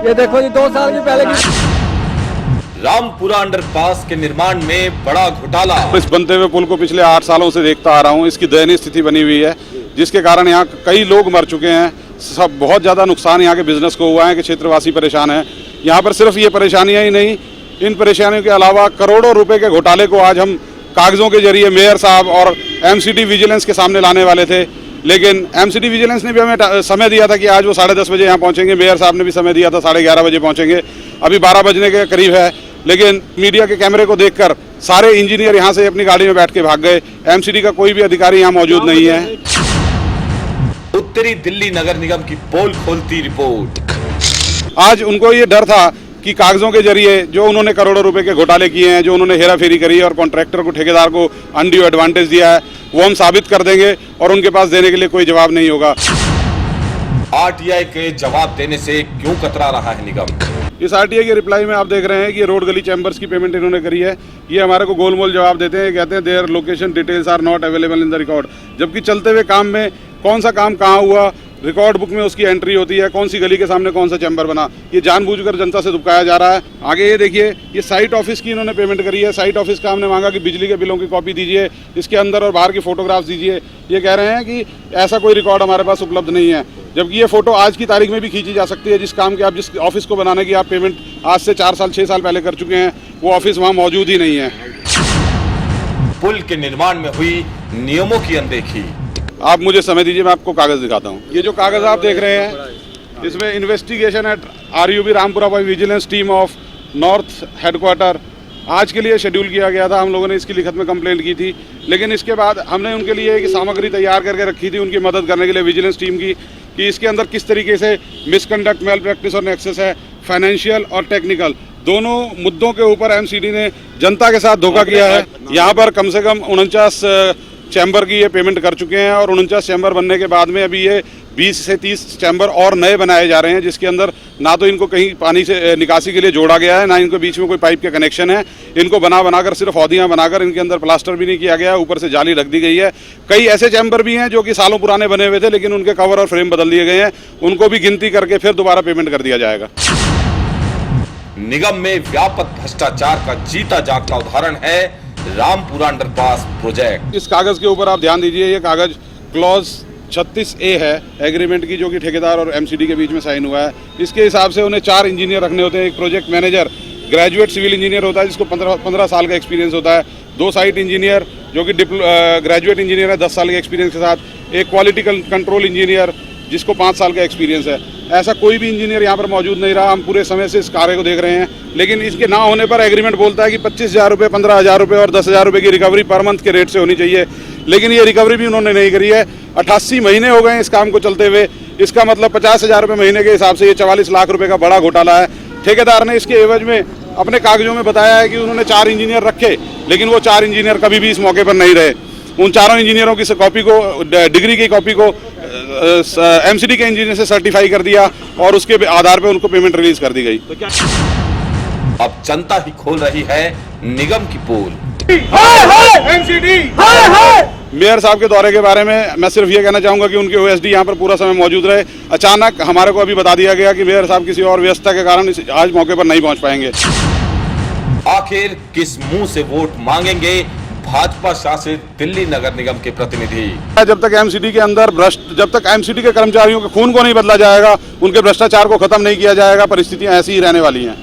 ये देखो जी 2 साल की पहले की। रामपुरा अंडरपास के निर्माण में बड़ा घोटाला। इस बनते हुए पुल को पिछले 8 सालों से देखता आ रहा हूँ। इसकी दयनीय स्थिति बनी हुई है, जिसके कारण यहाँ कई लोग मर चुके हैं। सब बहुत ज़्यादा नुकसान यहाँ के बिजनेस को हुआ है कि क्षेत्रवासी परेशान हैं। यहाँ पर सिर्फ ये परेशानियाँ ही नहीं, इन परेशानियों के अलावा करोड़ों रुपए के घोटाले को आज हम कागज़ों के जरिए मेयर साहब और एमसीडी विजिलेंस के सामने लाने वाले थे, लेकिन एमसीडी विजिलेंस ने भी हमें समय दिया था कि आज वो 10:30 बजे यहाँ पहुँचेंगे। मेयर साहब ने भी समय दिया था 11:30 बजे पहुँचेंगे। अभी 12 बजने के करीब है, लेकिन मीडिया के कैमरे को देखकर सारे इंजीनियर यहाँ से अपनी गाड़ी में बैठ के भाग गए। एमसीडी का कोई भी अधिकारी यहाँ मौजूद नहीं है। उत्तरी दिल्ली नगर निगम की पोल खोलती रिपोर्ट। आज उनको ये डर था कि कागजों के जरिए जो उन्होंने करोड़ों रुपए के घोटाले किए हैं, जो उन्होंने हेराफेरी करी है और कॉन्ट्रैक्टर को, ठेकेदार को अनड्यू एडवांटेज दिया है, वो हम साबित कर देंगे और उनके पास देने के लिए कोई जवाब नहीं होगा। आरटीआई के जवाब देने से क्यों कतरा रहा है निगम? इस आरटीआई के रिप्लाई में आप देख रहे हैं कि रोड गली चैम्बर्स की पेमेंट इन्होंने करी है। ये हमारे को गोलमोल जवाब देते हैं, कहते हैं their location details are not available in the record. जबकि चलते हुए काम में कौन सा काम कहाँ हुआ, रिकॉर्ड बुक में उसकी एंट्री होती है, कौन सी गली के सामने कौन सा चैम्बर बना। ये जानबूझकर जनता से दुबकाया जा रहा है। आगे ये देखिए, ये साइट ऑफिस की इन्होंने पेमेंट करी है। साइट ऑफिस का हमने मांगा कि बिजली के बिलों की कॉपी दीजिए, इसके अंदर और बाहर की फोटोग्राफ्स दीजिए। ये कह रहे हैं कि ऐसा कोई रिकॉर्ड हमारे पास उपलब्ध नहीं है, जबकि ये फोटो आज की तारीख में भी खींची जा सकती है। जिस काम के आप, जिस ऑफिस को बनाने की आप पेमेंट आज से 4 साल 6 साल पहले कर चुके हैं, वो ऑफिस वहाँ मौजूद ही नहीं है। पुल के निर्माण में हुई नियमों की अनदेखी। आप मुझे समय दीजिए, मैं आपको कागज दिखाता हूँ। ये जो कागज आप देख रहे हैं, इसमें investigation at RUB Rampura by vigilance team of north headquarter आज के लिए शेड्यूल किया गया था। हम लोगों ने इसकी लिखित में कंप्लेंट की थी, लेकिन इसके बाद हमने उनके लिए एक सामग्री तैयार करके रखी थी उनकी मदद करने के लिए विजिलेंस टीम की, कि इसके अंदर किस तरीके से मिसकंडक्ट, मेल प्रैक्टिस और नेक्सस है, फाइनेंशियल और टेक्निकल दोनों मुद्दों के ऊपर एमसीडी ने जनता के साथ धोखा किया है। यहाँ पर कम से कम 49 चैम्बर की ये पेमेंट कर चुके हैं और 49 चैम्बर बनने के बाद में अभी ये 20 से 30 चैम्बर और नए बनाए जा रहे हैं, जिसके अंदर ना तो इनको कहीं पानी से निकासी के लिए जोड़ा गया है, ना इनके बीच में कोई पाइप के कनेक्शन है। इनको बनाकर सिर्फ हौदियाँ बनाकर इनके अंदर प्लास्टर भी नहीं किया गया, ऊपर से जाली रख दी गई है। कई ऐसे चैम्बर भी हैं जो कि सालों पुराने बने हुए थे, लेकिन उनके कवर और फ्रेम बदल दिए गए हैं। उनको भी गिनती करके फिर दोबारा पेमेंट कर दिया जाएगा। निगम में व्यापक भ्रष्टाचार का जीता जागता उदाहरण है रामपुरा अंडरपास प्रोजेक्ट। इस कागज के ऊपर आप ध्यान दीजिए, ये कागज क्लॉज 36A है एग्रीमेंट की, जो कि ठेकेदार और एमसीडी के बीच में साइन हुआ है। इसके हिसाब से उन्हें 4 इंजीनियर रखने होते हैं। एक project manager graduate civil engineer होता है, जिसको 15 साल का एक्सपीरियंस होता है। 2 साइट इंजीनियर जो कि ग्रेजुएट इंजीनियर है 10 साल के एक्सपीरियंस के साथ। एक क्वालिटी कंट्रोल इंजीनियर जिसको 5 साल का एक्सपीरियंस है। ऐसा कोई भी इंजीनियर यहाँ पर मौजूद नहीं रहा। हम पूरे समय से इस कार्य को देख रहे हैं, लेकिन इसके ना होने पर एग्रीमेंट बोलता है कि 25,000 रुपये, 15,000 रुपये और 10,000 रुपये की रिकवरी पर मंथ के रेट से होनी चाहिए, लेकिन ये रिकवरी भी उन्होंने नहीं करी है। 88 महीने हो गए हैं इस काम को चलते हुए। इसका मतलब 50,000 रुपये महीने के हिसाब से ये 44 लाख रुपये का बड़ा घोटाला है। ठेकेदार ने इसके एवज में अपने कागजों में बताया है कि उन्होंने 4 इंजीनियर रखे, लेकिन वो 4 इंजीनियर कभी भी इस मौके पर नहीं रहे। उन चारों इंजीनियरों की कॉपी को, डिग्री की कॉपी को एमसीडी के इंजीनियर से सर्टिफाई कर दिया और उसके आधार पर उनको पेमेंट रिलीज कर दी गई। अब जनता ही खोल रही है निगम की पोल। मेयर साहब के दौरे के बारे में मैं सिर्फ ये कहना चाहूंगा कि उनके ओएसडी यहाँ पर पूरा समय मौजूद रहे। अचानक हमारे को अभी बता दिया गया कि मेयर साहब किसी और व्यवस्था के कारण आज मौके पर नहीं पहुंच पाएंगे। आखिर किस मुंह से वोट मांगेंगे भाजपा शासित दिल्ली नगर निगम के प्रतिनिधि? जब तक एमसीडी के अंदर जब तक एमसीडी के कर्मचारियों के खून को नहीं बदला जाएगा, उनके भ्रष्टाचार को खत्म नहीं किया जाएगा, परिस्थितियां ऐसी ही रहने वाली हैं।